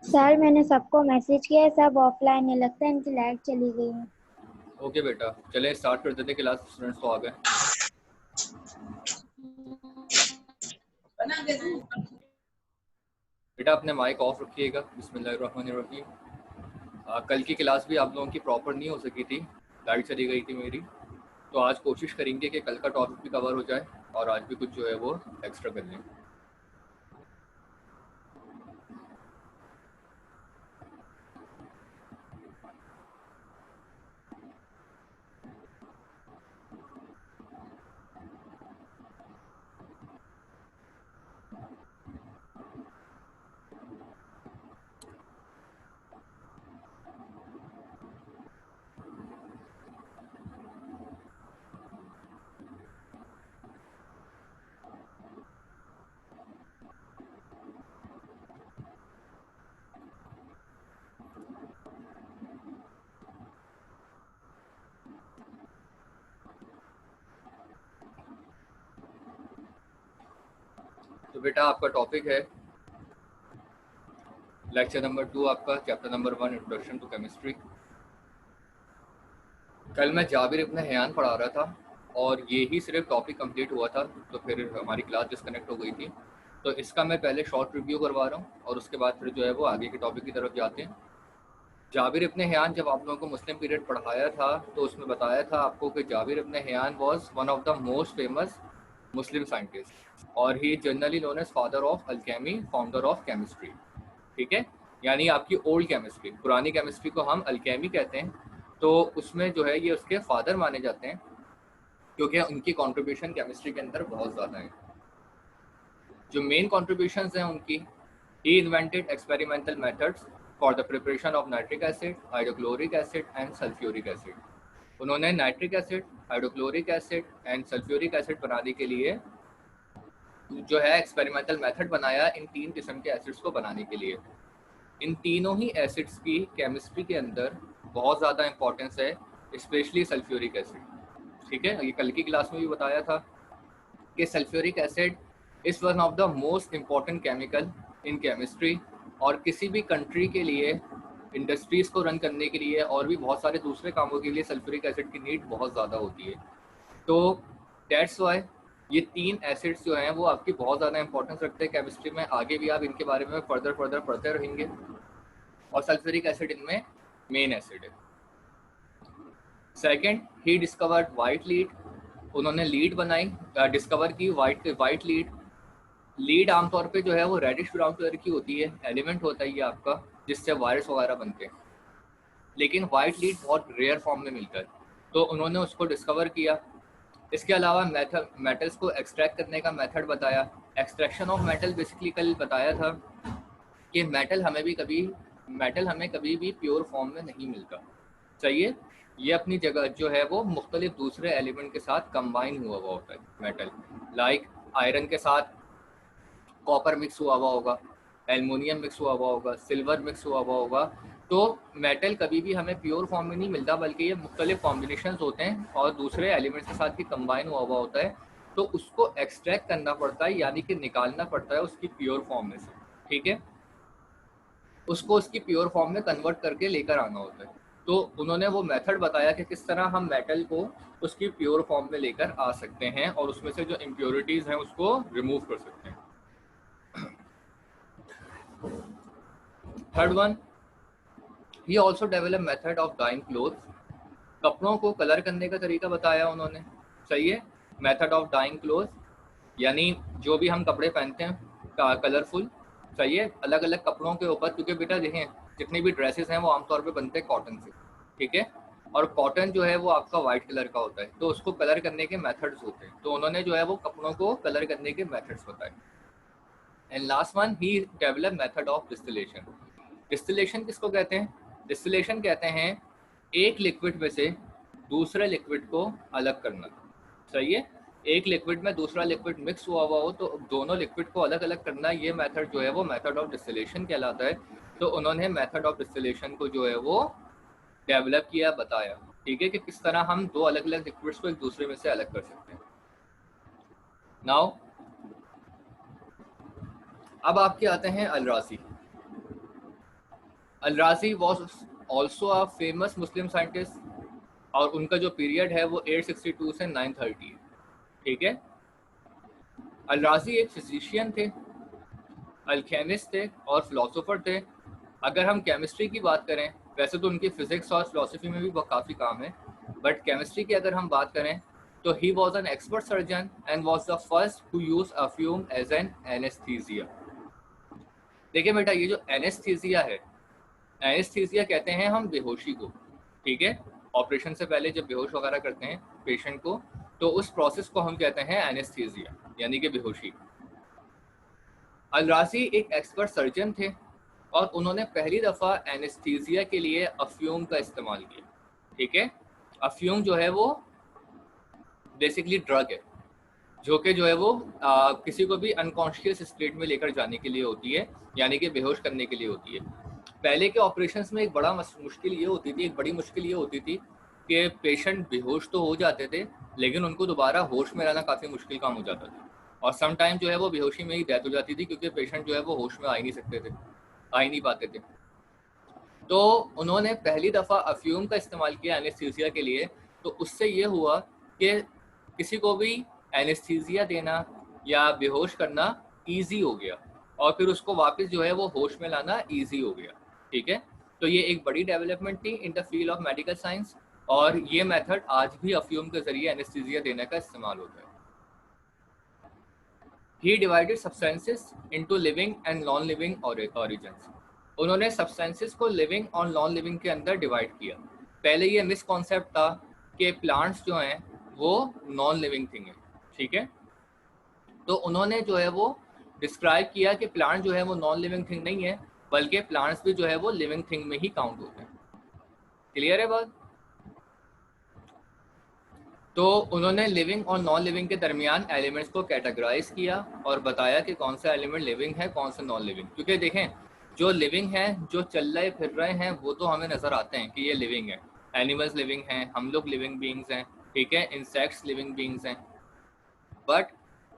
Sir मैंने सबको message किया है, सब ऑफलाइन है, लगता है इनकी लाइट चली गई है। ओके बेटा, चले स्टार्ट कर देते, क्लास स्टूडेंट्स तो आ गए। बेटा अपने माइक ऑफ रखिएगा। बिस्मिल्लाहिर्रहमानिर्रहीम। कल की क्लास भी आप लोगों की प्रॉपर नहीं हो सकी थी, लाइट चली गई थी मेरी। तो आज कोशिश करेंगे कि कल का टॉपिक भी कवर हो जाए और आज भी कुछ जो है वो एक्स्ट्रा कर लें। तो बेटा आपका टॉपिक है लेक्चर नंबर 2, आपका chapter number 1 introduction to chemistry. कल मैं जाबिर इब्न हयान पढ़ा रहा था और ये ही सिर्फ टॉपिक कंप्लीट हुआ था, तो फिर हमारी क्लास डिस्कनेक्ट हो गई थी। तो इसका मैं पहले शॉर्ट रिव्यू करवा रहा हूँ और उसके बाद फिर जो है वो आगे के टॉपिक की तरफ जाते हैं। जाबिर इब्न हयान जब आप लोगों को मुस्लिम पीरियड पढ़ाया था तो उसमें बताया था आपको कि Jabir ibn Hayyan was one of the most famous Muslim scientist और he generally known as father of alchemy, founder of chemistry. ठीक है, यानी आपकी ओल्ड केमिस्ट्री, पुरानी केमिस्ट्री को हम अल्केमी कहते हैं। तो उसमें जो है ये उसके फादर माने जाते हैं क्योंकि उनकी कंट्रीब्यूशन केमिस्ट्री के अंदर बहुत ज़्यादा है। जो मेन कंट्रीब्यूशंस हैं उनकी, he invented experimental methods for the preparation of nitric acid, hydrochloric acid and sulphuric acid. उन्होंने nitric acid, hydrochloric acid and sulphuric acid बनाने के लिए जो है एक्सपेरिमेंटल मेथड बनाया इन 3 किस्म के एसिड्स को बनाने के लिए। इन तीनों ही एसिड्स की केमिस्ट्री के अंदर बहुत ज़्यादा इंपॉर्टेंस है, स्पेशली सल्फ्यूरिक एसिड। ठीक है, ये कल की क्लास में भी बताया था कि sulphuric acid is one of the most important chemical in chemistry और किसी भी कंट्री के लिए, इंडस्ट्रीज़ को रन करने के लिए और भी बहुत सारे दूसरे कामों के लिए सल्फ्यूरिक एसिड की नीड बहुत ज़्यादा होती है। तो दैट्स वाई ये 3 एसिड्स जो हैं वो आपकी बहुत ज़्यादा इंपॉर्टेंस रखते हैं केमिस्ट्री में। आगे भी आप इनके बारे में फर्दर पढ़ते रहेंगे और सल्फ्यूरिक एसिड इनमें मेन एसिड है। Second, he discovered white lead. उन्होंने लीड बनाई, डिस्कवर की वाइट लीड। लीड आमतौर पे जो है वो रेडिश ब्राउन कलर की होती है, एलिमेंट होता है ये आपका, जिससे वायर्स वगैरह बनते हैं, लेकिन वाइट लीड बहुत रेयर फॉर्म में मिलता है, तो उन्होंने उसको डिस्कवर किया। इसके अलावा मेटल्स को एक्सट्रैक्ट करने का मेथड बताया। एक्सट्रैक्शन ऑफ मेटल बेसिकली कल बताया था कि मेटल हमें कभी भी प्योर फॉर्म में नहीं मिलता। चाहिए ये अपनी जगह जो है वो मुख्तलिफ दूसरे एलिमेंट के साथ कंबाइन हुआ होता है मेटल। लाइक आयरन के साथ कॉपर मिक्स हुआ होगा, एल्युमिनियम मिक्स हुआ होगा, सिल्वर मिक्स हुआ होगा। तो मेटल कभी भी हमें प्योर फॉर्म में नहीं मिलता, बल्कि ये मुख्तलिफ कॉम्बिनेशंस होते हैं और दूसरे एलिमेंट्स के साथ भी कंबाइन हुआ होता है। तो उसको एक्सट्रैक्ट करना पड़ता है, यानी कि निकालना पड़ता है उसकी प्योर फॉर्म में से। ठीक है, उसको उसकी प्योर फॉर्म में कन्वर्ट करके लेकर आना होता है। तो उन्होंने वो मेथड बताया कि किस तरह हम मेटल को उसकी प्योर फॉर्म में लेकर आ सकते हैं और उसमें से जो इम्प्योरिटीज़ हैं उसको रिमूव कर सकते हैं। Third one, he also develop method of dyeing clothes. कपड़ों को कलर करने का तरीका बताया उन्होंने। सही है, मेथड ऑफ डाइंग क्लोथ्स, यानी जो भी हम कपड़े पहनते हैं कलरफुल। सही है, अलग अलग कपड़ों के ऊपर, क्योंकि बेटा देखें जितनी भी ड्रेसेस हैं वो आमतौर पे बनते हैं कॉटन से। ठीक है, और कॉटन जो है वो आपका वाइट कलर का होता है, तो उसको कलर करने के मेथड्स होते हैं। तो उन्होंने जो है वो कपड़ों को कलर करने के मेथड्स बताए। And last one, he develop method of distillation. Distillation किसको कहते हैं? डिस्टिलेशन कहते हैं एक लिक्विड में से दूसरे लिक्विड को अलग करना। सही है, एक लिक्विड में दूसरा लिक्विड मिक्स हुआ हो तो दोनों लिक्विड को अलग अलग करना, ये मेथड जो है वो मेथड ऑफ डिस्टिलेशन कहलाता है। तो उन्होंने मेथड ऑफ डिस्टिलेशन को जो है वो डेवलप किया, बताया। ठीक है, कि किस तरह हम दो अलग अलग लिक्विड्स को एक दूसरे में से अलग कर सकते हैं। नाउ अब आपके आते हैं Al Razi. Al Razi was also a famous Muslim scientist और उनका जो पीरियड है वो 862 से 930 है, ठीक है। अल-राज़ी एक फिजिशियन थे, अल्केमिस्ट थे और फिलोसोफर थे। अगर हम केमिस्ट्री की बात करें, वैसे तो उनकी फिजिक्स और फिलोसफी में भी काफ़ी काम है, बट केमिस्ट्री की अगर हम बात करें तो he was an expert surgeon and was the first who use अफ्यूम एज एन एनेस्थीसिया। देखिए बेटा, ये जो एनेस्थीसिया है, एनेस्थीसिया कहते हैं हम बेहोशी को, ठीक है। ऑपरेशन से पहले जब बेहोश वगैरह करते हैं पेशेंट को, तो उस प्रोसेस को हम कहते हैं एनेस्थीसिया, यानी कि बेहोशी। अल-राज़ी एक एक्सपर्ट सर्जन थे और उन्होंने पहली दफ़ा एनेस्थीसिया के लिए अफ्यूम का इस्तेमाल किया, ठीक है। अफ्यूम जो है वो बेसिकली ड्रग है, जो कि जो है वो किसी को भी अनकॉन्शियस स्टेट में लेकर जाने के लिए होती है, यानी कि बेहोश करने के लिए होती है। पहले के ऑपरेशंस में एक मुश्किल ये होती थी, एक बड़ी मुश्किल ये होती थी कि पेशेंट बेहोश तो हो जाते थे, लेकिन उनको दोबारा होश में रहना काफ़ी मुश्किल काम हो जाता था और सम टाइम जो है वो बेहोशी में ही डेथ हो जाती थी, क्योंकि पेशेंट जो है वो होश में आ ही नहीं सकते थे, आ ही नहीं पाते थे। तो उन्होंने पहली दफ़ा अफ्यूम का इस्तेमाल किया एनेस्थीसिया के लिए, तो उससे ये हुआ कि किसी को भी एनेस्थीसिया देना या बेहोश करना ईजी हो गया और फिर उसको वापस जो है वो होश में लाना ईजी हो गया, ठीक है। तो ये एक बड़ी डेवलपमेंट थी in the field of medical science और ये मेथड आज भी अफ्यूम के जरिए एनेस्थीसिया देने का इस्तेमाल होता है। He divided substances into living and non living origins. उन्होंने सब्सटेंसेस को लिविंग और नॉन लिविंग के अंदर डिवाइड किया। पहले ये मिसकॉन्सेप्ट था कि प्लांट्स जो हैं वो नॉन लिविंग थिंग है, ठीक है। तो उन्होंने जो है वो डिस्क्राइब किया कि प्लांट जो है वो नॉन लिविंग थिंग नहीं है, बल्कि प्लांट्स भी जो है वो लिविंग थिंग में ही काउंट होते हैं। क्लियर है बात? तो उन्होंने लिविंग और नॉन लिविंग के दरमियान एलिमेंट्स को कैटेगराइज किया और बताया कि कौन सा एलिमेंट लिविंग है, कौन सा नॉन लिविंग। क्योंकि देखें, जो लिविंग है, जो चल रहे फिर रहे हैं, वो तो हमें नज़र आते हैं कि ये लिविंग है। एनिमल्स लिविंग हैं, हम लोग लिविंग बींग्स हैं, ठीक है, इंसेक्ट्स लिविंग बींग्स हैं। बट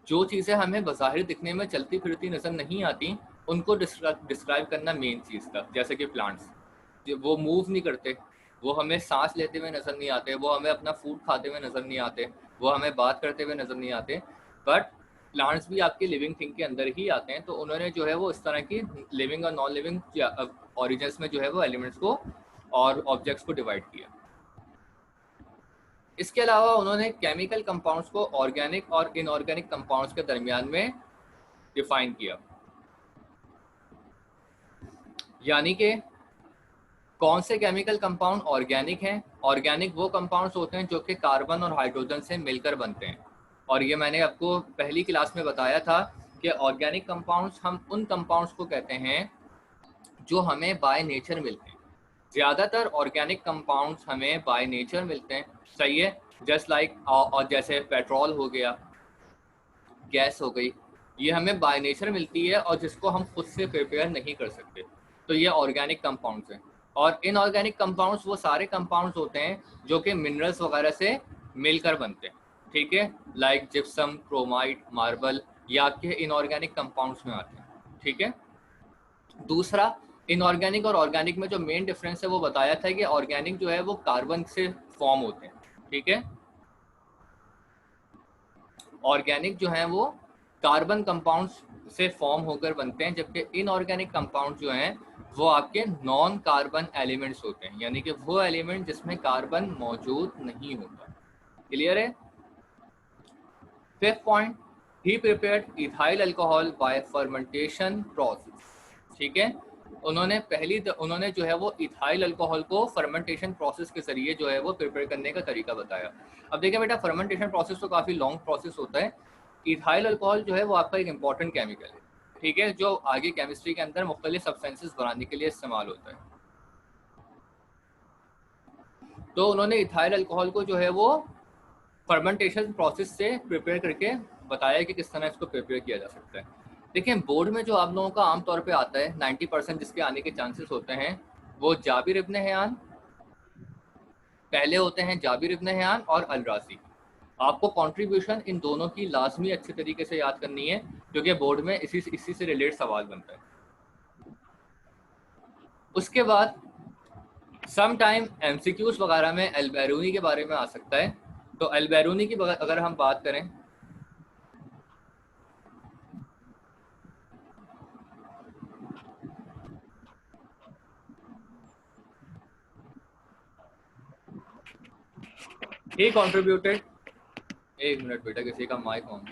जो चीज़ें हमें बाहर दिखने में चलती फिरती नज़र नहीं आती, उनको डिस्क्राइब करना मेन चीज़ था। जैसे कि प्लांट्स, वो मूव नहीं करते, वो हमें सांस लेते हुए नज़र नहीं आते, वो हमें अपना फूड खाते हुए नज़र नहीं आते, वो हमें बात करते हुए नज़र नहीं आते, बट प्लांट्स भी आपके लिविंग थिंग के अंदर ही आते हैं। तो उन्होंने जो है वो इस तरह की लिविंग और नॉन लिविंग ऑरिजिन्स में जो है वो एलिमेंट्स को और ऑब्जेक्ट्स को डिवाइड किया। इसके अलावा उन्होंने केमिकल कंपाउंड्स को ऑर्गेनिक और इनऑर्गेनिक कंपाउंड्स के दरमियान में डिफाइन किया, यानी कि कौन से केमिकल कंपाउंड ऑर्गेनिक हैं। ऑर्गेनिक वो कंपाउंड्स होते हैं जो कि कार्बन और हाइड्रोजन से मिलकर बनते हैं, और ये मैंने आपको पहली क्लास में बताया था कि ऑर्गेनिक कंपाउंड्स, हम उन कंपाउंड्स को कहते हैं जो हमें बाय नेचर मिलते हैं। ज़्यादातर ऑर्गेनिक कंपाउंड्स हमें बाय नेचर मिलते हैं, सही है। जस्ट लाइक और जैसे पेट्रोल हो गया, गैस हो गई, ये हमें बाय नेचर मिलती है और जिसको हम खुद से प्रिपेयर नहीं कर सकते, तो ये ऑर्गेनिक कंपाउंड्स हैं। और इनऑर्गेनिक कंपाउंड्स वो सारे कंपाउंड्स होते हैं जो कि मिनरल्स वगैरह से मिलकर बनते हैं, ठीक है, लाइक जिप्सम, क्रोमाइट, मार्बल, ये आपके इनऑर्गेनिक कंपाउंड्स में आते हैं, ठीक है। दूसरा, इनऑर्गेनिक और ऑर्गेनिक में जो मेन डिफरेंस है वो बताया था कि ऑर्गेनिक जो है वो कार्बन से फॉर्म होते हैं, ठीक है। ऑर्गेनिक जो है वो कार्बन कंपाउंड्स से फॉर्म होकर बनते हैं, जबकि इनऑर्गेनिक कंपाउंड जो हैं वो आपके नॉन कार्बन एलिमेंट्स होते हैं, यानी कि वो एलिमेंट जिसमें कार्बन मौजूद नहीं होता। क्लियर है? फिफ्थ पॉइंट, ही prepared ethyl alcohol bye fermentation process, ठीक है। उन्होंने जो है वो इथाइल अल्कोहल को फर्मेंटेशन प्रोसेस के जरिए जो है वो प्रिपेयर करने का तरीका बताया। अब देखिए बेटा, फर्मेंटेशन प्रोसेस तो काफ़ी लॉन्ग प्रोसेस होता है। इथाइल अल्कोहल जो है वो आपका एक इंपॉर्टेंट केमिकल है, ठीक है, जो आगे केमिस्ट्री के अंदर मुख्तलिफ सब्सटेंसेस बनाने के लिए इस्तेमाल होता है। तो उन्होंने इथाइल अल्कोहल को जो है वो फर्मेंटेशन प्रोसेस से प्रिपेयर करके बताया कि किस तरह इसको प्रिपेयर किया जा सकता है। देखिए, बोर्ड में जो आप लोगों का आमतौर पे आता है, 90% जिसके आने के चांसेस होते हैं, वो जाबिर इब्न हैयान पहले होते हैं, जाबिर इब्न हैयान और अल-राज़ी। आपको कंट्रीब्यूशन इन दोनों की लाजमी अच्छे तरीके से याद करनी है, क्योंकि बोर्ड में इसी से रिलेटेड सवाल बनता है। उसके बाद सम टाइम एमसीक्यूज वगैरह में अल-बैरूनी के बारे में आ सकता है। तो अल-बैरूनी की अगर हम बात करें, he contributed, एक मिनट बेटा, किसी का mic on.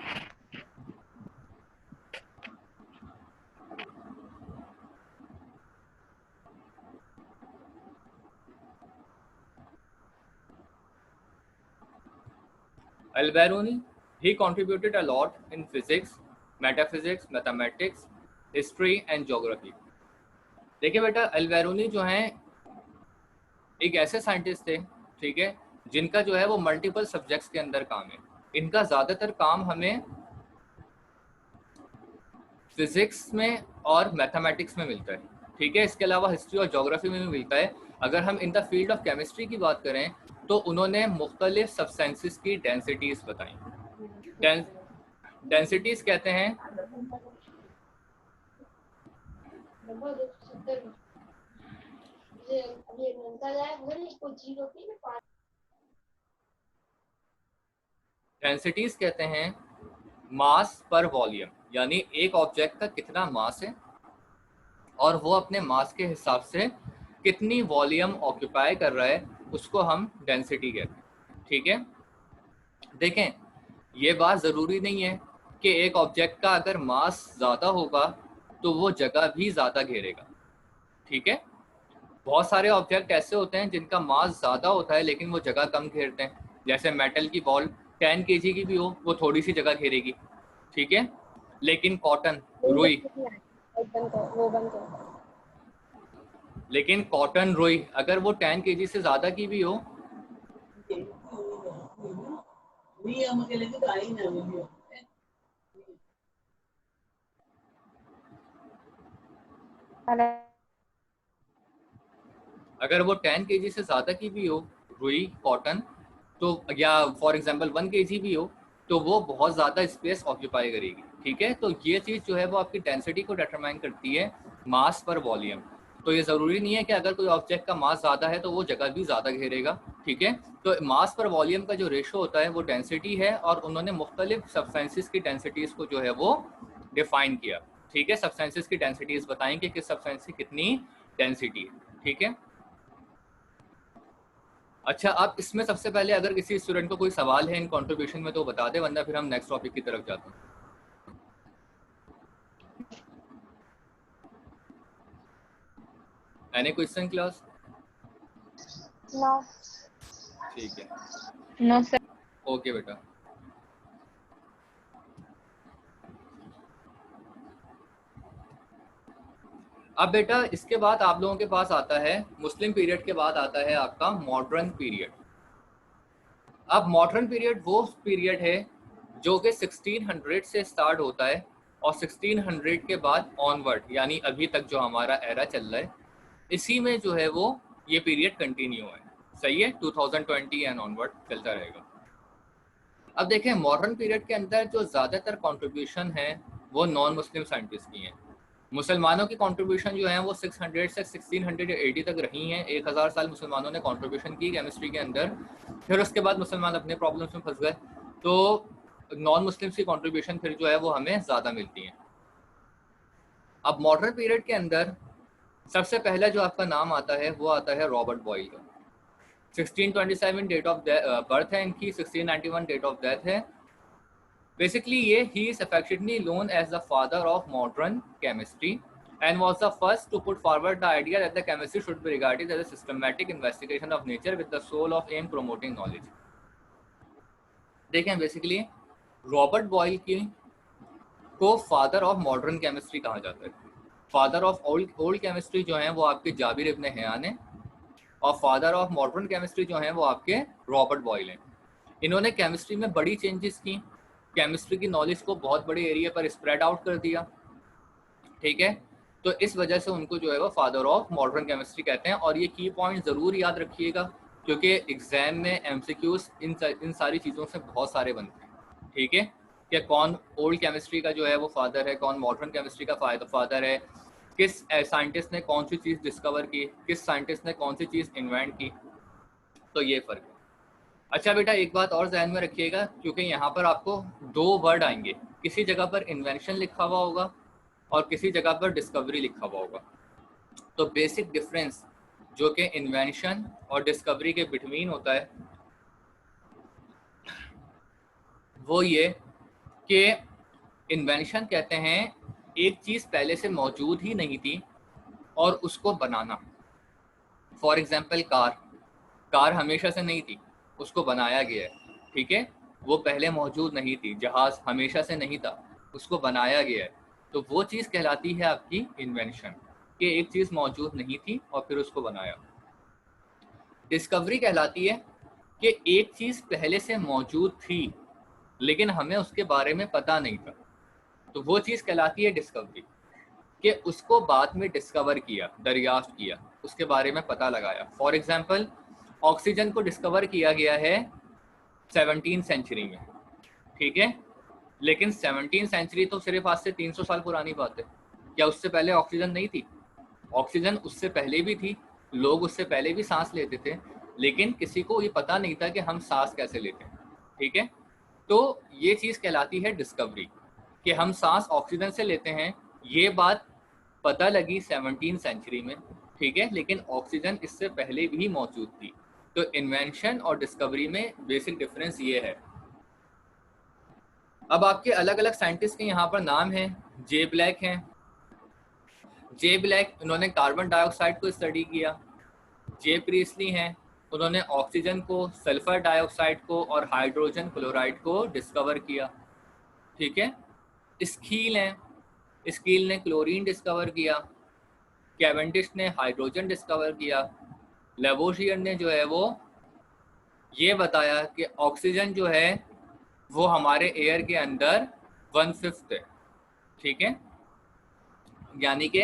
Al-Biruni, he contributed a lot in physics, metaphysics, mathematics, history and geography. देखिए बेटा, अल-बैरूनी जो हैं एक ऐसे साइंटिस्ट थे, ठीक है, जिनका जो है वो मल्टीपल सब्जेक्ट्स के अंदर काम है। इनका ज़्यादातर काम हमें फिजिक्स में और मैथमेटिक्स में मिलता है, ठीक है। इसके अलावा हिस्ट्री और ज्योग्राफी में भी मिलता है। अगर हम in the field of chemistry की बात करें तो उन्होंने मुख्तलिफ सब्सटेंसेस की डेंसिटीज बताई। डेंसिटीज कहते हैं मास पर वॉल्यूम, यानी एक ऑब्जेक्ट का कितना मास है और वो अपने मास के हिसाब से कितनी वॉल्यूम ऑक्यूपाई कर रहा है, उसको हम डेंसिटी कहते हैं, ठीक है। देखें, ये बात ज़रूरी नहीं है कि एक ऑब्जेक्ट का अगर मास ज़्यादा होगा तो वो जगह भी ज़्यादा घेरेगा, ठीक है। बहुत सारे ऑब्जेक्ट ऐसे होते हैं जिनका मास ज़्यादा होता है लेकिन वो जगह कम घेरते हैं। जैसे मेटल की बॉल 10 kg की भी हो, वो थोड़ी सी जगह घेरेगी, ठीक है। लेकिन कॉटन, रुई, अगर वो 10 kg से ज़्यादा की भी हो, अगर वो 10 kg से ज़्यादा की भी हो, रुई, कॉटन, तो या फॉर एग्जांपल 1 kg भी हो, तो वो बहुत ज़्यादा स्पेस ऑक्यूपाई करेगी, ठीक है। तो ये चीज़ जो है वो आपकी डेंसिटी को डिटरमाइन करती है, मास पर वॉल्यूम। तो ये ज़रूरी नहीं है कि अगर कोई ऑब्जेक्ट का मास ज़्यादा है तो वो जगह भी ज़्यादा घेरेगा, ठीक है। तो मास पर वॉल्यूम का जो रेशो होता है वो डेंसिटी है, और उन्होंने मुख्तलिफ सब्सटेंसेस की डेंसिटीज़ को जो है वो डिफाइन किया, ठीक है। सब्सटेंसेस की डेंसिटीज़ बताएं कि किस सब्सटेंस की कितनी डेंसिटी है, ठीक है। अच्छा, अब इसमें सबसे पहले अगर किसी स्टूडेंट को कोई सवाल है इन कंट्रीब्यूशन में तो बता दे, वरना फिर हम नेक्स्ट टॉपिक की तरफ जाते हैं। Any question class? नो। ठीक है, नो सर। ओके बेटा। अब बेटा इसके बाद आप लोगों के पास आता है मुस्लिम पीरियड के बाद आता है आपका मॉडर्न पीरियड। अब मॉडर्न पीरियड वो पीरियड है जो कि 1600 से स्टार्ट होता है और 1600 के बाद ऑनवर्ड, यानी अभी तक जो हमारा एरा चल रहा है, इसी में जो है वो ये पीरियड कंटिन्यू है, सही है। 2020 एंड ऑनवर्ड चलता रहेगा। अब देखें, मॉडर्न पीरियड के अंदर जो ज़्यादातर कंट्रीब्यूशन है वो नॉन मुस्लिम साइंटिस्ट की हैं। मुसलमानों की कंट्रीब्यूशन जो है वो 600 से 1680 तक रही हैं। 1000 साल मुसलमानों ने कंट्रीब्यूशन की केमिस्ट्री के अंदर। फिर उसके बाद मुसलमान अपने प्रॉब्लम्स में फंस गए, तो नॉन मुस्लिम्स की कंट्रीब्यूशन फिर जो है वो हमें ज़्यादा मिलती है। अब मॉडर्न पीरियड के अंदर सबसे पहला जो आपका नाम आता है वो आता है रॉबर्ट बॉयल का। 1627 डेट ऑफ बर्थ है इनकी, 1691 डेट ऑफ डेथ है। Basically, he is affectionately known as the father of modern chemistry and was the first to put forward the idea that the chemistry should be regarded as a systematic investigation of nature with the sole of aim promoting knowledge. देखें, basically Robert boil की को father of modern chemistry कहा जाता है। Father of old chemistry जो है वो आपके जाबिर इब्न हयान है, और फादर ऑफ मॉडर्न केमिस्ट्री जो है वो आपके रॉबर्ट बॉयल हैं। इन्होंने केमिस्ट्री में बड़ी चेंजेस की, केमिस्ट्री की नॉलेज को बहुत बड़े एरिया पर स्प्रेड आउट कर दिया, ठीक है। तो इस वजह से उनको जो है वो फादर ऑफ मॉडर्न केमिस्ट्री कहते हैं। और ये की पॉइंट ज़रूर याद रखिएगा क्योंकि एग्जाम में एमसीक्यूज इन सारी चीज़ों से बहुत सारे बनते हैं, ठीक है। कि कौन ओल्ड केमिस्ट्री का जो है वो फादर है, कौन मॉडर्न केमिस्ट्री का फादर है, किस साइंटिस्ट ने कौन सी चीज़ डिस्कवर की, किस साइंटिस्ट ने कौन सी चीज़ इन्वेंट की, तो ये फ़र्क है। अच्छा बेटा, एक बात और ध्यान में रखिएगा, क्योंकि यहाँ पर आपको दो वर्ड आएंगे, किसी जगह पर इन्वेंशन लिखा हुआ होगा और किसी जगह पर डिस्कवरी लिखा हुआ होगा। तो बेसिक डिफरेंस जो कि इन्वेंशन और डिस्कवरी के बिटवीन होता है वो ये कि इन्वेंशन कहते हैं एक चीज़ पहले से मौजूद ही नहीं थी और उसको बनाना। फॉर एग्जांपल कार हमेशा से नहीं थी, उसको बनाया गया है, ठीक है। वो पहले मौजूद नहीं थी, जहाज़ हमेशा से नहीं था, उसको बनाया गया है। तो वो चीज़ कहलाती है आपकी इन्वेंशन, कि एक चीज़ मौजूद नहीं थी और फिर उसको बनाया। डिस्कवरी कहलाती है कि एक चीज़ पहले से मौजूद थी लेकिन हमें उसके बारे में पता नहीं था, तो वो चीज़ कहलाती है डिस्कवरी, कि उसको बाद में डिस्कवर किया, दरियाफ्त किया, उसके बारे में पता लगाया। फॉर एग्जांपल ऑक्सीजन को डिस्कवर किया गया है 17वीं सेंचुरी में, ठीक है। लेकिन 17वीं सेंचुरी तो सिर्फ आज से 300 साल पुरानी बात है। क्या उससे पहले ऑक्सीजन नहीं थी? ऑक्सीजन उससे पहले भी थी, लोग उससे पहले भी सांस लेते थे, लेकिन किसी को ये पता नहीं था कि हम सांस कैसे लेते हैं, ठीक है। तो ये चीज़ कहलाती है डिस्कवरी, कि हम सांस ऑक्सीजन से लेते हैं। ये बात पता लगी 17वीं सेंचुरी में, ठीक है, लेकिन ऑक्सीजन इससे पहले भी मौजूद थी। तो इन्वेंशन और डिस्कवरी में बेसिक डिफरेंस ये है। अब आपके अलग अलग साइंटिस्ट के यहाँ पर नाम हैं। जे ब्लैक हैं। जे ब्लैक, उन्होंने कार्बन डाइऑक्साइड को स्टडी किया। जे प्रीस्ली हैं, उन्होंने ऑक्सीजन को, सल्फर डाइऑक्साइड को और हाइड्रोजन क्लोराइड को डिस्कवर किया, ठीक है। स्कील हैं, स्कील ने क्लोरीन डिस्कवर किया। कैवेंडिश ने हाइड्रोजन डिस्कवर किया। लेवोशियर ने जो है वो ये बताया कि ऑक्सीजन जो है वो हमारे एयर के अंदर 1/5 है, ठीक है। यानी कि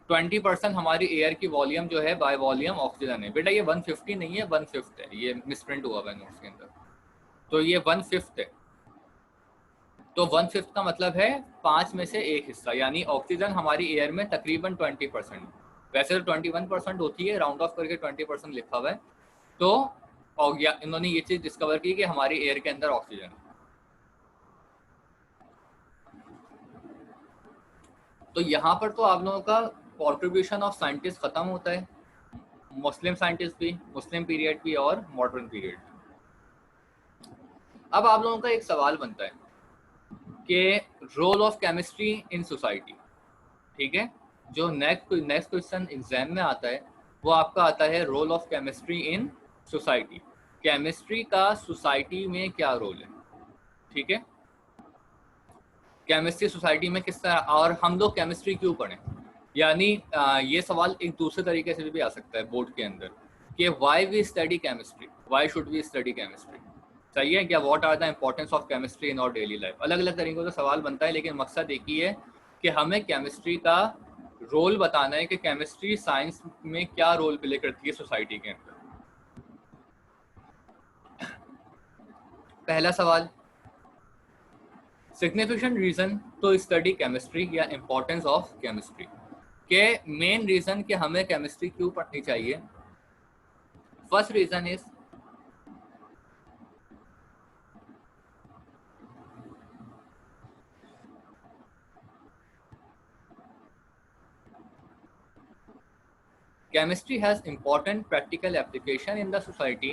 20% हमारी एयर की वॉल्यूम जो है बाय वॉल्यूम ऑक्सीजन है। बेटा ये 150 नहीं है, 1/5 है, ये मिसप्रिंट हुआ है नोट्स के अंदर। तो ये 1/5 है, तो 1/5 का मतलब है 5 में से एक हिस्सा, यानी ऑक्सीजन हमारी एयर में तकरीबन 20%। वैसे तो 21% होती है, राउंड ऑफ करके 20% लिखा हुआ है। तो और इन्होंने ये चीज़ डिस्कवर की कि हमारी एयर के अंदर ऑक्सीजन है। तो यहाँ पर तो आप लोगों का कॉन्ट्रीब्यूशन ऑफ साइंटिस्ट खत्म होता है, मुस्लिम साइंटिस्ट भी, मुस्लिम पीरियड भी और मॉडर्न पीरियड। अब आप लोगों का एक सवाल बनता है कि role of chemistry in society, ठीक है। जो नेक्स्ट क्वेश्चन एग्जाम में आता है वो आपका आता है role of chemistry in society. Chemistry का सोसाइटी में क्या रोल है, ठीक है। केमिस्ट्री सोसाइटी में किस तरह, और हम लोग केमिस्ट्री क्यों पढ़ें। यानी ये सवाल एक दूसरे तरीके से भी आ सकता है बोर्ड के अंदर कि why we study chemistry, why should we study chemistry, सही है क्या। What are the importance of chemistry in our daily life. अलग अलग तरीकों से सवाल बनता है, लेकिन मकसद एक ही है कि हमें केमिस्ट्री का रोल बताना है कि केमिस्ट्री साइंस में क्या रोल प्ले करती है सोसाइटी के अंदर। पहला सवाल, significant reason to study chemistry या इम्पोर्टेंस ऑफ केमिस्ट्री, के मेन रीजन कि हमें केमिस्ट्री क्यों पढ़नी चाहिए। First reason is chemistry has important practical application in the society.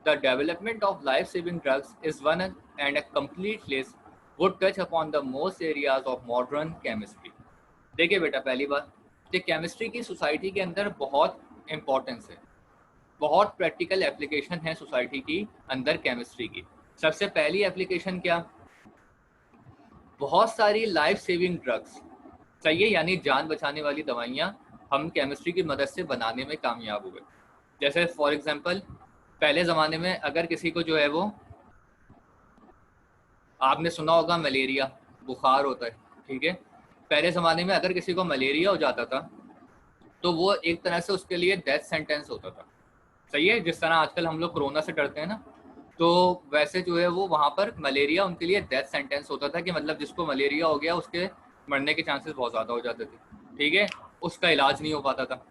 The development of life-saving drugs is one and a complete list would touch upon the most areas of modern chemistry. देखिए बेटा, पहली बात कि chemistry की society के अंदर बहुत importance है, बहुत प्रैक्टिकल एप्लीकेशन है सोसाइटी की अंदर केमिस्ट्री की। सबसे पहली एप्लीकेशन क्या, बहुत सारी लाइफ सेविंग ड्रग्स, सही है, यानी जान बचाने वाली दवाइयाँ हम केमिस्ट्री की मदद से बनाने में कामयाब हुए। जैसे फॉर एग्जांपल पहले ज़माने में अगर किसी को जो है वो, आपने सुना होगा मलेरिया, बुखार होता है, ठीक है। पहले ज़माने में अगर किसी को मलेरिया हो जाता था तो वो एक तरह से उसके लिए डेथ सेंटेंस होता था, सही है। जिस तरह आजकल हम लोग कोरोना से डरते हैं ना, तो वैसे जो है वो वहाँ पर मलेरिया उनके लिए डेथ सेंटेंस होता था कि मतलब जिसको मलेरिया हो गया उसके मरने के चांसेस बहुत ज़्यादा हो जाते थे, ठीक है, उसका इलाज नहीं हो पाता था।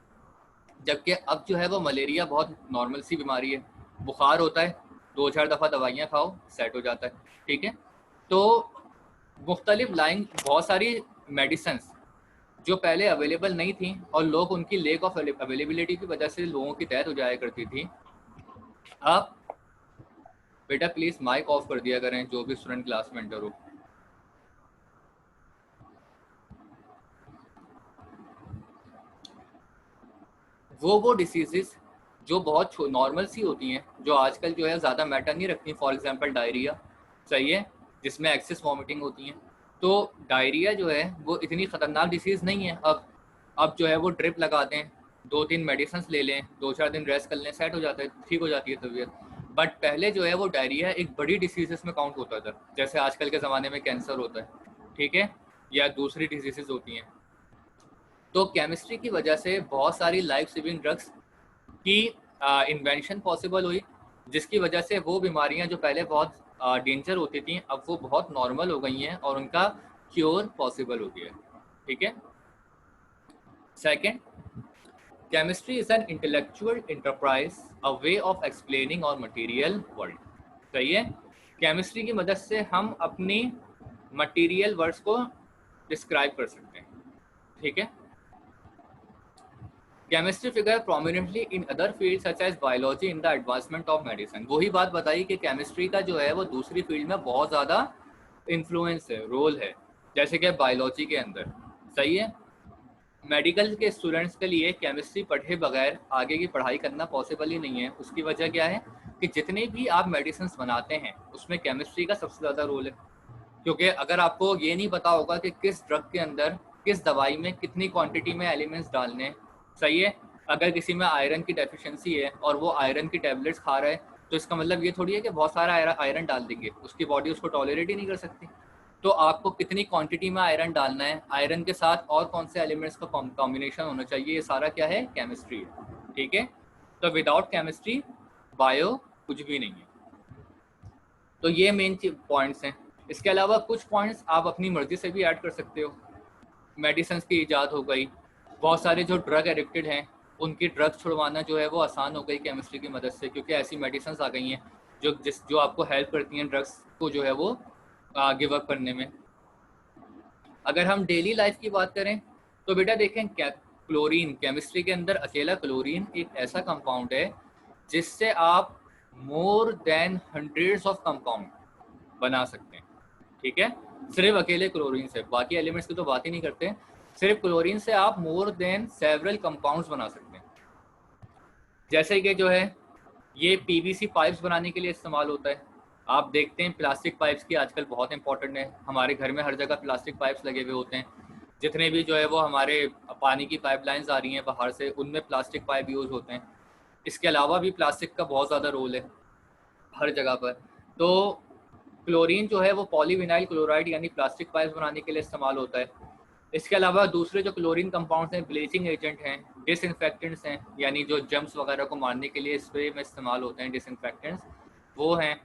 जबकि अब जो है वो मलेरिया बहुत नॉर्मल सी बीमारी है, बुखार होता है, 2-4 दफ़ा दवाइयाँ खाओ सेट हो जाता है, ठीक है। तो मुख्तलिफ लाइन बहुत सारी मेडिसिन जो पहले अवेलेबल नहीं थी और लोग उनकी लेक ऑफ अवेलेबिलिटी की वजह से लोगों की डेथ हो जाया करती थी, अब बेटा प्लीज़ माइक ऑफ कर दिया करें जो भी स्टूडेंट क्लास में एंटर हो। वो डिसीजेस जो बहुत नॉर्मल सी होती हैं, जो आजकल जो है ज़्यादा मैटर नहीं रखती, फॉर एग्जांपल डायरिया, सही है, जिसमें एक्सेस वॉमिटिंग होती है। तो डायरिया जो है वो इतनी ख़तरनाक डिसीज़ नहीं है। अब जो है वो ड्रिप लगाते हैं, 2-3 मेडिसिन ले लें, 2-4 दिन रेस्ट कर लें, सेट हो जाता है, ठीक हो जाती है तबीयत। बट पहले जो है वो डायरिया एक बड़ी डिसीज़ में काउंट होता था, जैसे आजकल के ज़माने में कैंसर होता है, ठीक है, या दूसरी डिजीज़ होती हैं। तो केमिस्ट्री की वजह से बहुत सारी लाइफ सेविंग ड्रग्स की इन्वेंशन पॉसिबल हुई, जिसकी वजह से वो बीमारियां जो पहले बहुत डेंजर होती थी अब वो बहुत नॉर्मल हो गई हैं और उनका क्योर पॉसिबल हो गया है, ठीक है। Second, chemistry is an intellectual enterprise, a way of explaining और मटेरियल वर्ल्ड, सही है। केमिस्ट्री की मदद से हम अपनी मटेरियल वर्ड्स को डिस्क्राइब कर सकते हैं, ठीक है। Chemistry figure prominently in other field such as biology in the advancement of medicine. वही बात बताई कि केमिस्ट्री का जो है वो दूसरी फील्ड में बहुत ज़्यादा इन्फ्लुएंस है, रोल है, जैसे कि बायोलॉजी के अंदर, सही है। मेडिकल के स्टूडेंट्स के लिए केमिस्ट्री पढ़े बगैर आगे की पढ़ाई करना पॉसिबल ही नहीं है। उसकी वजह क्या है कि जितने भी आप मेडिसिन बनाते हैं उसमें केमिस्ट्री का सबसे ज़्यादा रोल है, क्योंकि अगर आपको ये नहीं पता होगा कि किस ड्रग के अंदर किस दवाई में कितनी क्वांटिटी में एलिमेंट्स डालने हैं, सही है। अगर किसी में आयरन की डेफिशिएंसी है और वो आयरन की टैबलेट्स खा रहा है, तो इसका मतलब ये थोड़ी है कि बहुत सारा आयरन डाल देंगे, उसकी बॉडी उसको टॉलरेट ही नहीं कर सकती। तो आपको कितनी क्वांटिटी में आयरन डालना है, आयरन के साथ और कौन से एलिमेंट्स का कॉम्बिनेशन होना चाहिए, ये सारा क्या है, केमिस्ट्री है, ठीक है। तो विदाउट केमिस्ट्री बायो कुछ भी नहीं है। तो ये मेन पॉइंट्स हैं। इसके अलावा कुछ पॉइंट्स आप अपनी मर्जी से भी ऐड कर सकते हो। मेडिसिन की ईजाद हो गई, बहुत सारे जो ड्रग एडिक्टेड हैं उनकी ड्रग्स छुड़वाना जो है वो आसान हो गई केमिस्ट्री की मदद से, क्योंकि ऐसी मेडिसिन आ गई हैं जो आपको हेल्प करती हैं ड्रग्स को जो है वो गिव अप करने में। अगर हम डेली लाइफ की बात करें तो बेटा देखें, क्लोरीन, केमिस्ट्री के अंदर अकेला क्लोरीन एक ऐसा कंपाउंड है जिससे आप more than hundreds of compound बना सकते हैं, ठीक है, सिर्फ अकेले क्लोरीन से। बाकी एलिमेंट्स की तो बात ही नहीं करते, सिर्फ क्लोरीन से आप मोर देन सेवरल कंपाउंड्स बना सकते हैं। जैसे कि जो है ये पीवीसी पाइप्स बनाने के लिए इस्तेमाल होता है। आप देखते हैं प्लास्टिक पाइप्स की आजकल बहुत इंपॉर्टेंट है, हमारे घर में हर जगह प्लास्टिक पाइप्स लगे हुए होते हैं। जितने भी जो है वो हमारे पानी की पाइपलाइंस आ रही हैं बाहर से, उनमें प्लास्टिक पाइप यूज़ होते हैं। इसके अलावा भी प्लास्टिक का बहुत ज़्यादा रोल है हर जगह पर। तो क्लोरीन जो है वो पॉलीविनाइल क्लोराइड यानी प्लास्टिक पाइप्स बनाने के लिए इस्तेमाल होता है। इसके अलावा दूसरे जो क्लोरीन कंपाउंड्स हैं, ब्लीचिंग एजेंट हैं, डिसइंफेक्टेंट्स हैं, यानी जो जर्म्स वगैरह को मारने के लिए स्प्रे में इस्तेमाल होते हैं डिसइंफेक्टेंट्स, वो हैं।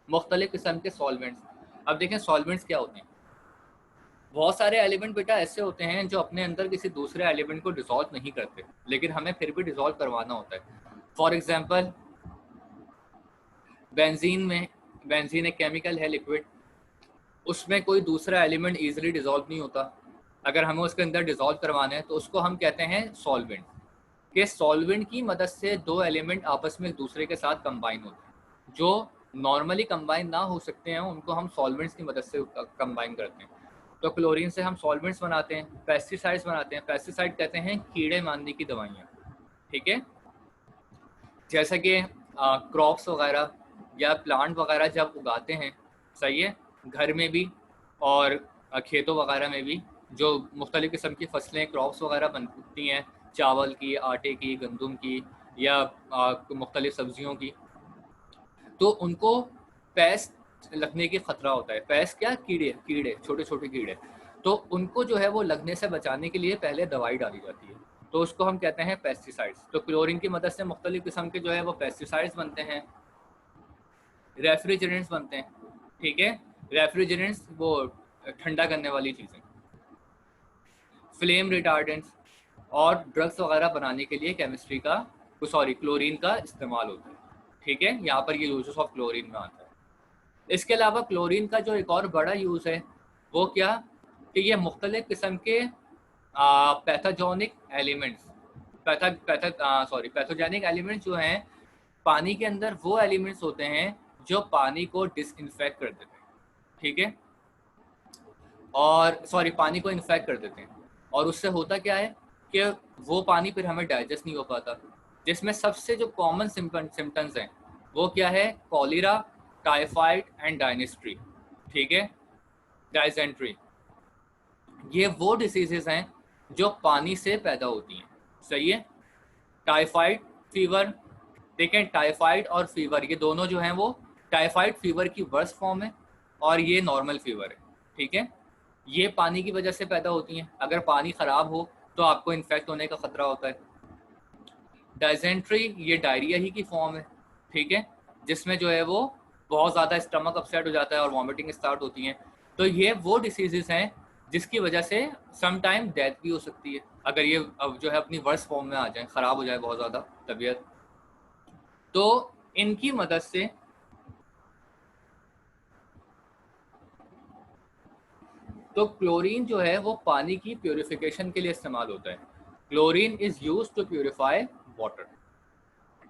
मुख्तलिफ किस्म के सॉल्वेंट्स। अब देखें सॉल्वेंट्स क्या होते हैं। बहुत सारे एलिमेंट बेटा ऐसे होते हैं जो अपने अंदर किसी दूसरे एलिमेंट को डिसॉल्व नहीं करते, लेकिन हमें फिर भी डिसॉल्व करवाना होता है। फॉर एग्जांपल बेंजीन एक केमिकल है, लिक्विड, उसमें कोई दूसरा एलिमेंट ईजिली डिसॉल्व नहीं होता। अगर हमें उसके अंदर डिसॉल्व करवाना है तो उसको हम कहते हैं सॉल्वेंट। के सॉल्वेंट की मदद से दो एलिमेंट आपस में एक दूसरे के साथ कंबाइन होते हैं। जो नॉर्मली कंबाइन ना हो सकते हैं उनको हम सॉल्वेंट्स की मदद से कंबाइन करते हैं। तो क्लोरीन से हम सॉल्वेंट्स बनाते हैं, पेस्टिसाइड्स बनाते हैं। पेस्टिसाइड कहते हैं कीड़े मारने की दवाइयाँ, ठीक है। जैसा कि क्रॉप्स वगैरह या प्लांट वगैरह जब उगाते हैं, सही है, घर में भी और खेतों वगैरह में भी जो मुख्तलिफ़ किस्म की फसलें क्रॉप्स वगैरह बनती हैं, चावल की, आटे की, गंदम की या मुख्तलिफ़ सब्जियों की, तो उनको पेस्ट लगने की ख़तरा होता है। पेस्ट क्या, कीड़े छोटे छोटे कीड़े। तो उनको जो है वो लगने से बचाने के लिए पहले दवाई डाली जाती है। तो उसको हम कहते हैं पेस्टिसाइड्स। तो क्लोरीन की मदद से मुख्तलिफ किस्म के जो है वो पेस्टिसाइड्स बनते हैं, रेफ्रिजरेंट्स बनते हैं, ठीक है। रेफ्रिजरेंट्स वो ठंडा करने वाली चीज़ें, फ्लेम रिटार्डेंट्स और ड्रग्स वगैरह बनाने के लिए केमिस्ट्री का क्लोरीन का इस्तेमाल होता है, ठीक है। यहाँ पर ये यूजेस ऑफ क्लोरीन में आता है। इसके अलावा क्लोरीन का जो एक और बड़ा यूज़ है वो क्या, कि ये मुख्तलिफ किस्म के पैथोजेनिक एलिमेंट्स पैथोजेनिक एलिमेंट्स जो हैं पानी के अंदर, वो एलिमेंट्स होते हैं जो पानी को डिसइंफेक्ट कर देते हैं, ठीक है, और पानी को इन्फेक्ट कर देते हैं। और उससे होता क्या है कि वो पानी फिर हमें डाइजेस्ट नहीं हो पाता, जिसमें सबसे जो कॉमन सिम्टम्स हैं वो क्या है, कॉलेरा, टाइफाइड एंड डायनेस्ट्री, ठीक है, डाइजेंट्री। ये वो डिसीजेज हैं जो पानी से पैदा होती हैं, सही है। टाइफाइड फीवर, देखें टाइफाइड और फीवर ये दोनों जो हैं वो, टाइफाइड फीवर की वर्स्ट फॉर्म है और ये नॉर्मल फीवर है, ठीक है। ये पानी की वजह से पैदा होती हैं। अगर पानी ख़राब हो तो आपको इन्फेक्ट होने का ख़तरा होता है। डाइजेंट्री ये डायरिया ही की फॉर्म है, ठीक है, जिसमें जो है वो बहुत ज़्यादा स्टमक अपसेट हो जाता है और वॉमिटिंग स्टार्ट होती हैं। तो ये वो डिसीजेस हैं जिसकी वजह से सम टाइम डेथ भी हो सकती है, अगर ये अब जो है अपनी वर्स्ट फॉर्म में आ जाए, ख़राब हो जाए बहुत ज़्यादा तबीयत। तो इनकी मदद से तो क्लोरीन जो है वो पानी की प्योरिफिकेशन के लिए इस्तेमाल होता है। Chlorine is use to purify water,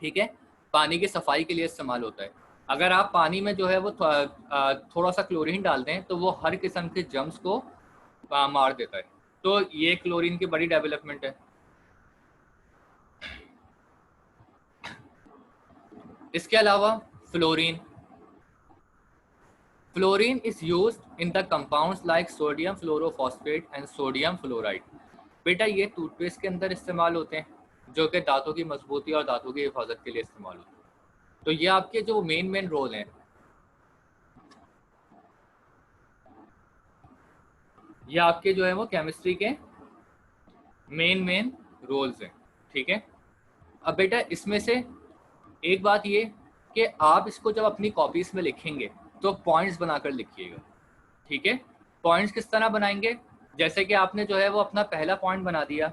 ठीक है, पानी की सफाई के लिए इस्तेमाल होता है। अगर आप पानी में जो है वो थोड़ा सा क्लोरीन डाल दें तो वो हर किस्म के जर्म्स को मार देता है। तो ये क्लोरीन की बड़ी डेवलपमेंट है। इसके अलावा fluorine, fluorine is used in the compounds like sodium fluorophosphate and sodium fluoride. बेटा ये टूथपेस्ट के अंदर इस्तेमाल होते हैं, जो कि दांतों की मजबूती और दांतों की हिफाजत के लिए इस्तेमाल होते हैं। तो ये आपके जो मेन रोल हैं, ये आपके जो है वो केमिस्ट्री के मेन रोल्स हैं, ठीक है। अब बेटा इसमें से एक बात ये कि आप इसको जब अपनी कॉपीज में लिखेंगे तो पॉइंट्स बनाकर लिखिएगा, ठीक है। पॉइंट्स किस तरह बनाएंगे, जैसे कि आपने जो है वो अपना पहला पॉइंट बना दिया,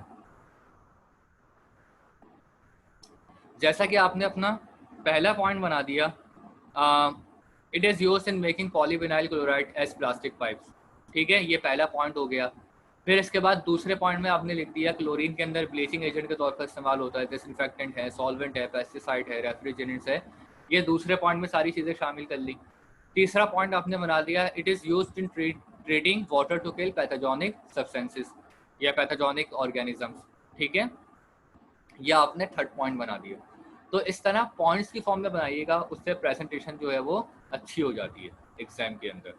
जैसा कि आपने अपना पहला पॉइंट बना दिया, it is used in making polyvinyl chloride as plastic pipes, ठीक है, ये पहला पॉइंट हो गया। फिर इसके बाद दूसरे पॉइंट में आपने लिख दिया क्लोरीन के अंदर ब्लीचिंग एजेंट के तौर पर इस्तेमाल होता है, डिसइंफेक्टेंट है, सॉल्वेंट है, पेस्टिसाइड है, रेफ्रिजरेंट्स है। ये दूसरे पॉइंट में सारी चीज़ें शामिल कर ली। तीसरा पॉइंट आपने बना दिया, it is used in treating water to kill pathogenic substances या पैथोजेनिक ऑर्गेनिजम्स, ठीक है, या आपने थर्ड पॉइंट बना दिया। तो इस तरह पॉइंट्स की फॉर्म में बनाइएगा, उससे प्रेजेंटेशन जो है वो अच्छी हो जाती है एग्जाम के अंदर।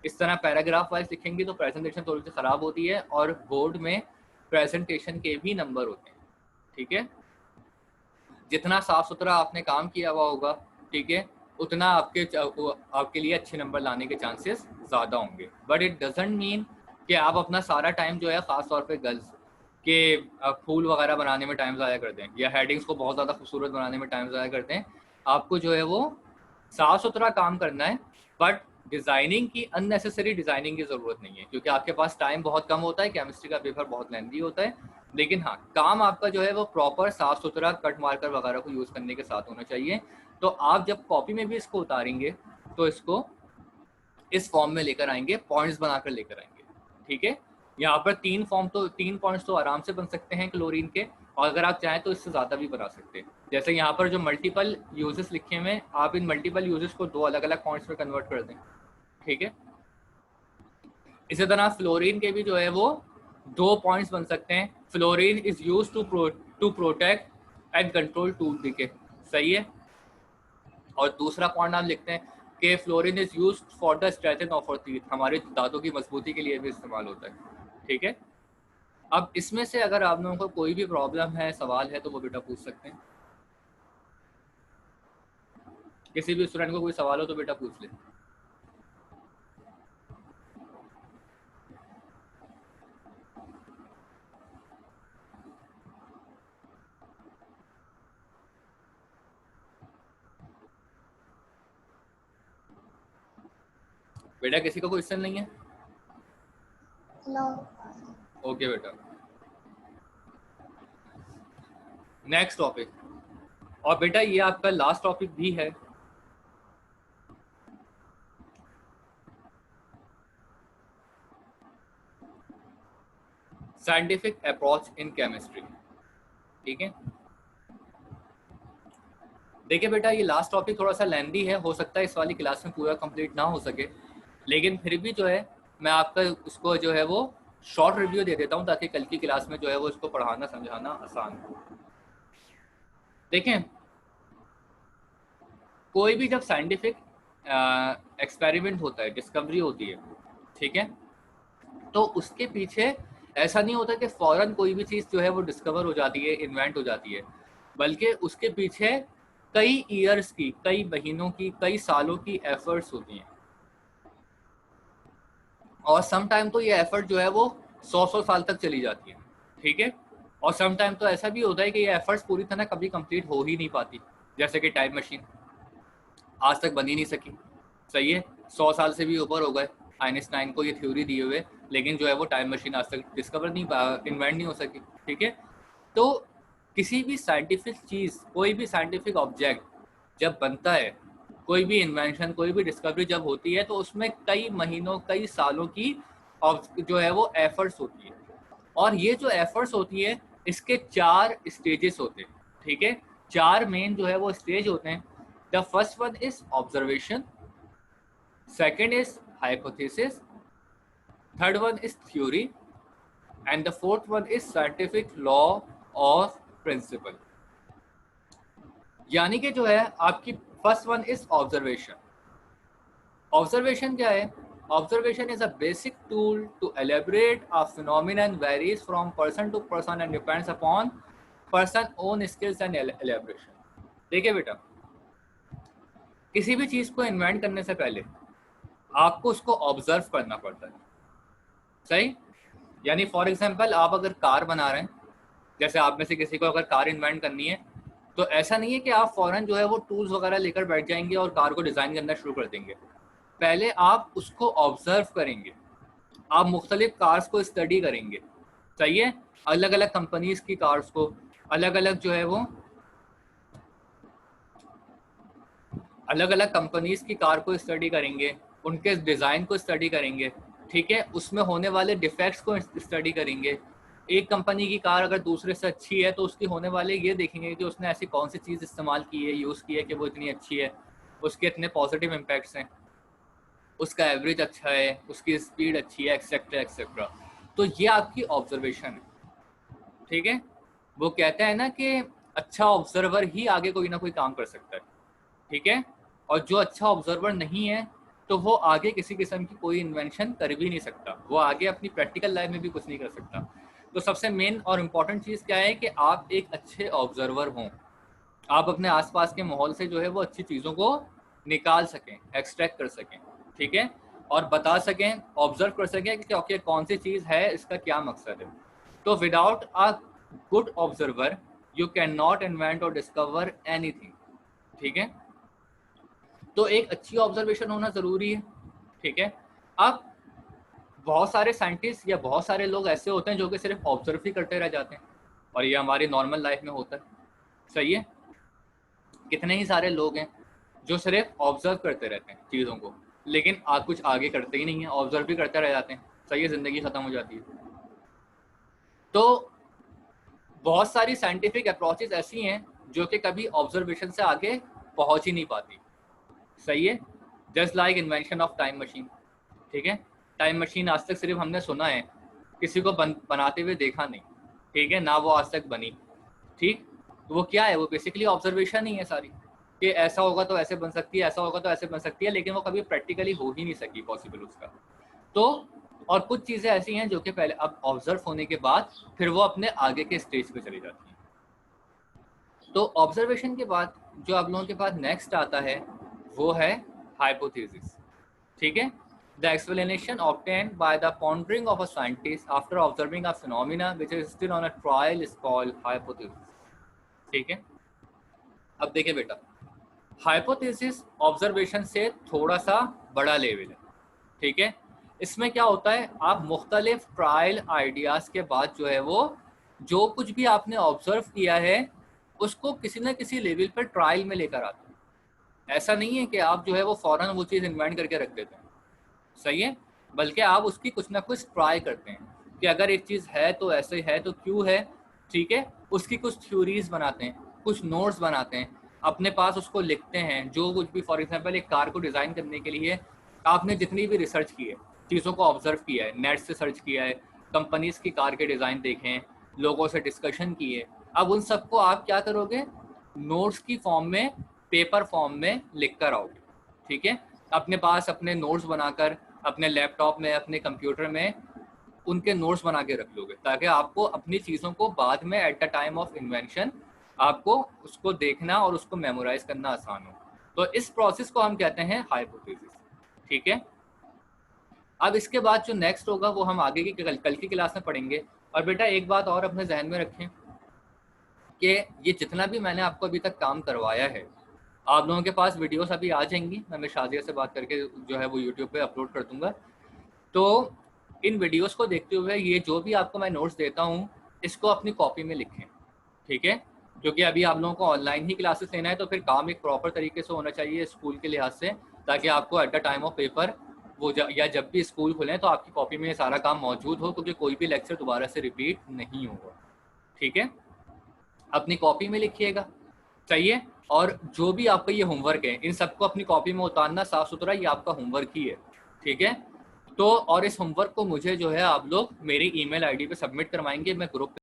इस तरह पैराग्राफ वाइज लिखेंगे तो प्रेजेंटेशन थोड़ी सी ख़राब होती है और बोर्ड में प्रेजेंटेशन के भी नंबर होते हैं, ठीक है। जितना साफ सुथरा आपने काम किया हुआ होगा, ठीक है, उतना आपके लिए अच्छे नंबर लाने के चांसेस ज़्यादा होंगे। बट इट डजेंट मीन कि आप अपना सारा टाइम जो है ख़ास तौर पे गर्ल्स के फूल वगैरह बनाने में टाइम ज़ाया कर दें या हेडिंग्स को बहुत ज़्यादा खूबसूरत बनाने में टाइम ज़ाया कर दें। आपको जो है वो साफ सुथरा काम करना है, बट डिज़ाइनिंग की अननेसेसरी डिज़ाइनिंग की ज़रूरत नहीं है, क्योंकि आपके पास टाइम बहुत कम होता है, केमिस्ट्री का पेपर बहुत लेंथी होता है। लेकिन हाँ, काम आपका जो है वो प्रॉपर साफ सुथरा कट मार्कर वगैरह को यूज़ करने के साथ होना चाहिए। तो आप जब कॉपी में भी इसको उतारेंगे तो इसको इस फॉर्म में लेकर आएंगे, पॉइंट्स बनाकर लेकर आएंगे, ठीक है। यहाँ पर तीन पॉइंट्स तो आराम से बन सकते हैं क्लोरीन के, और अगर आप चाहें तो इससे ज़्यादा भी बना सकते हैं। जैसे यहाँ पर जो मल्टीपल यूजेस लिखे हुए हैं, आप इन मल्टीपल यूजेस को 2 अलग अलग पॉइंट्स में कन्वर्ट कर दें, ठीक है। इसी तरह फ्लोरीन के भी जो है वो 2 पॉइंट्स बन सकते हैं। Fluorine is use to protect and control tooth decay, सही है। और दूसरा पॉइंट आप लिखते हैं कि fluorine is use for the strengthening of our teeth, हमारे दांतों की मजबूती के लिए भी इस्तेमाल होता है, ठीक है। अब इसमें से अगर आप लोगों को कोई भी प्रॉब्लम है, सवाल है, तो वो बेटा पूछ सकते हैं। किसी भी स्टूडेंट को कोई सवाल हो तो बेटा पूछ ले। बेटा किसी का क्वेश्चन नहीं है? नो। ओके बेटा, नेक्स्ट टॉपिक। और बेटा ये आपका लास्ट टॉपिक भी है। Scientific approach in chemistry. ठीक है, देखिए बेटा ये लास्ट टॉपिक थोड़ा सा लेंदी है, हो सकता है इस वाली क्लास में पूरा कंप्लीट ना हो सके, लेकिन फिर भी जो है मैं आपका उसको जो है वो शॉर्ट रिव्यू दे देता हूँ ताकि कल की क्लास में जो है वो इसको पढ़ाना समझाना आसान हो। देखें, कोई भी जब साइंटिफिक एक्सपेरिमेंट होता है, डिस्कवरी होती है, ठीक है, तो उसके पीछे ऐसा नहीं होता कि फौरन कोई भी चीज़ जो है वो डिस्कवर हो जाती है, इन्वेंट हो जाती है, बल्कि उसके पीछे कई ईयर्स की, कई महीनों की, कई सालों की एफर्ट्स होती हैं। और सम टाइम तो ये एफर्ट जो है वो 100 साल तक चली जाती है। ठीक है, और सम टाइम तो ऐसा भी होता है कि ये एफर्ट्स पूरी तरह कभी कंप्लीट हो ही नहीं पाती, जैसे कि टाइम मशीन आज तक बन ही नहीं सकी। सही है, 100 साल से भी ऊपर हो गए आइंस्टाइन को ये थ्योरी दिए हुए, लेकिन जो है वो टाइम मशीन आज तक डिस्कवर नहीं, इन्वेंट नहीं हो सकी। ठीक है, तो किसी भी साइंटिफिक चीज़, कोई भी साइंटिफिक ऑब्जेक्ट जब बनता है, कोई भी इन्वेंशन, कोई भी डिस्कवरी जब होती है, तो उसमें कई महीनों, कई सालों की जो है वो एफर्ट्स होती है। और ये जो एफर्ट्स होती है, इसके 4 स्टेजेस होते हैं। ठीक है, 4 मेन जो है वो स्टेज होते हैं। The first one is observation, second is hypothesis, third one is theory, and the fourth one is scientific law of principle. यानी कि जो है आपकी first one is observation. Observation क्या है? Observation is a basic tool to elaborate a phenomenon varies from person to person and depends upon person own skills and elaboration. देखिए बेटा, किसी भी चीज को इन्वेंट करने से पहले आपको उसको ऑब्जर्व करना पड़ता है। सही, यानी फॉर एग्जांपल आप अगर कार बना रहे हैं, जैसे आप में से किसी को अगर कार इन्वेंट करनी है, तो ऐसा नहीं है कि आप फौरन जो है वो टूल्स वगैरह लेकर बैठ जाएंगे और कार को डिज़ाइन करना शुरू कर देंगे। पहले आप उसको ऑब्जर्व करेंगे, आप मुख्तलिफ कार्स को स्टडी करेंगे। सही है, अलग अलग कंपनीज की कार्स को, अलग अलग जो है वो अलग अलग कंपनीज की कार को स्टडी करेंगे, उनके डिज़ाइन को स्टडी करेंगे। ठीक है, उसमें होने वाले डिफेक्ट्स को स्टडी करेंगे। एक कंपनी की कार अगर दूसरे से अच्छी है तो उसकी होने वाले ये देखेंगे कि उसने ऐसी कौन सी चीज़ इस्तेमाल की है, यूज़ की है कि वो इतनी अच्छी है, उसके इतने पॉजिटिव इम्पैक्ट्स हैं, उसका एवरेज अच्छा है, उसकी स्पीड अच्छी है, एक्सेट्रा एक्सेट्रा। तो ये आपकी ऑब्जर्वेशन है। ठीक है, वो कहते हैं ना कि अच्छा ऑब्जर्वर ही आगे कोई ना कोई काम कर सकता है। ठीक है, और जो अच्छा ऑब्जर्वर नहीं है तो वो आगे किसी किस्म की कोई इन्वेंशन कर भी नहीं सकता, वो आगे अपनी प्रैक्टिकल लाइफ में भी कुछ नहीं कर सकता। तो सबसे मेन और इम्पॉर्टेंट चीज़ क्या है कि आप एक अच्छे ऑब्जर्वर हों, आप अपने आसपास के माहौल से जो है वो अच्छी चीज़ों को निकाल सकें, एक्सट्रैक्ट कर सकें। ठीक है, और बता सकें, ऑब्जर्व कर सकें कि क्योंकि कौन सी चीज़ है, इसका क्या मकसद है। तो without a good observer you can not invent और डिस्कवर एनीथिंग। ठीक है, तो एक अच्छी ऑब्जर्वेशन होना ज़रूरी है। ठीक है, अब बहुत सारे साइंटिस्ट या बहुत सारे लोग ऐसे होते हैं जो कि सिर्फ ऑब्जर्व ही करते रह जाते हैं, और ये हमारी नॉर्मल लाइफ में होता है। सही है, कितने ही सारे लोग हैं जो सिर्फ ऑब्जर्व करते रहते हैं चीज़ों को, लेकिन कुछ आगे करते ही नहीं है, ऑब्जर्व भी करते रह जाते हैं। सही है, ज़िंदगी ख़त्म हो जाती है। तो बहुत सारी साइंटिफिक अप्रोचेस ऐसी हैं जो कि कभी ऑब्जर्वेशन से आगे पहुंच ही नहीं पाती। सही है, just like invention of time machine. ठीक है, टाइम मशीन आज तक सिर्फ हमने सुना है, किसी को बनाते हुए देखा नहीं। ठीक है ना, वो आज तक बनी। ठीक, तो वो क्या है, वो बेसिकली ऑब्जर्वेशन ही है सारी, कि ऐसा होगा तो ऐसे बन सकती है, ऐसा होगा तो ऐसे बन सकती है, लेकिन वो कभी प्रैक्टिकली हो ही नहीं सकी पॉसिबल उसका। तो और कुछ चीज़ें ऐसी हैं जो कि पहले अब ऑब्जर्व होने के बाद फिर वो अपने आगे के स्टेज पे चली जाती हैं। तो ऑब्जर्वेशन के बाद जो आप लोगों के पास नेक्स्ट आता है वो है हाइपोथेसिस। ठीक है, the explanation obtained by the pondering of a scientist after observing a phenomena which is still on a trial is called hypothesis। ठीक है, अब देखिए बेटा, हाइपोथेसिस ऑब्जर्वेशन से थोड़ा सा बड़ा लेवल है। ठीक है। इसमें क्या होता है, आप मुख्तलिफ ट्रायल आइडियाज़ के बाद जो है वो जो कुछ भी आपने ऑब्जर्व किया है उसको किसी न किसी लेवल पर ट्रायल में लेकर आते हैं। ऐसा नहीं है कि आप जो है वो फ़ौरन वो चीज़ इन्वेंट करके रख देते हैं, सही है, बल्कि आप उसकी कुछ ना कुछ ट्राई करते हैं कि अगर एक चीज़ है तो ऐसे है तो क्यों है, ठीक है। उसकी कुछ थ्योरीज बनाते हैं, कुछ नोट्स बनाते हैं, अपने पास उसको लिखते हैं। जो कुछ भी, फॉर एग्जांपल एक कार को डिज़ाइन करने के लिए आपने जितनी भी रिसर्च की है, चीज़ों को ऑब्जर्व किया है, नेट से सर्च किया है, कंपनीज की कार के डिज़ाइन देखे हैं, लोगों से डिस्कशन किए, अब उन सबको आप क्या करोगे, नोट्स की फॉर्म में, पेपर फॉर्म में लिख कर आओगे, ठीक है। अपने पास अपने नोट्स बनाकर अपने लैपटॉप में, अपने कंप्यूटर में उनके नोट्स बना के रख लोगे, ताकि आपको अपनी चीज़ों को बाद में at the time of invention आपको उसको देखना और उसको मेमोराइज करना आसान हो। तो इस प्रोसेस को हम कहते हैं हाइपोथेसिस, ठीक है। अब इसके बाद जो नेक्स्ट होगा वो हम आगे की कल की क्लास में पढ़ेंगे। और बेटा एक बात और अपने जहन में रखें कि ये जितना भी मैंने आपको अभी तक काम करवाया है, आप लोगों के पास वीडियोस अभी आ जाएंगी, मैं शादिया से बात करके जो है वो यूट्यूब पे अपलोड कर दूंगा। तो इन वीडियोस को देखते हुए ये जो भी आपको मैं नोट्स देता हूँ इसको अपनी कॉपी में लिखें, ठीक है। क्योंकि अभी आप लोगों को ऑनलाइन ही क्लासेस लेना है, तो फिर काम एक प्रॉपर तरीके से होना चाहिए स्कूल के लिहाज से, ताकि आपको at the time of paper वो या जब भी स्कूल खुलें तो आपकी कॉपी में सारा काम मौजूद हो, क्योंकि कोई भी लेक्चर दोबारा से रिपीट नहीं होगा, ठीक है। अपनी कॉपी में लिखिएगा, चाहिए। और जो भी आपका ये होमवर्क है इन सबको अपनी कॉपी में उतारना साफ सुथरा, ये आपका होमवर्क ही है, ठीक है। तो और इस होमवर्क को मुझे जो है आप लोग मेरी ईमेल आईडी पे सबमिट करवाएंगे, मैं ग्रुप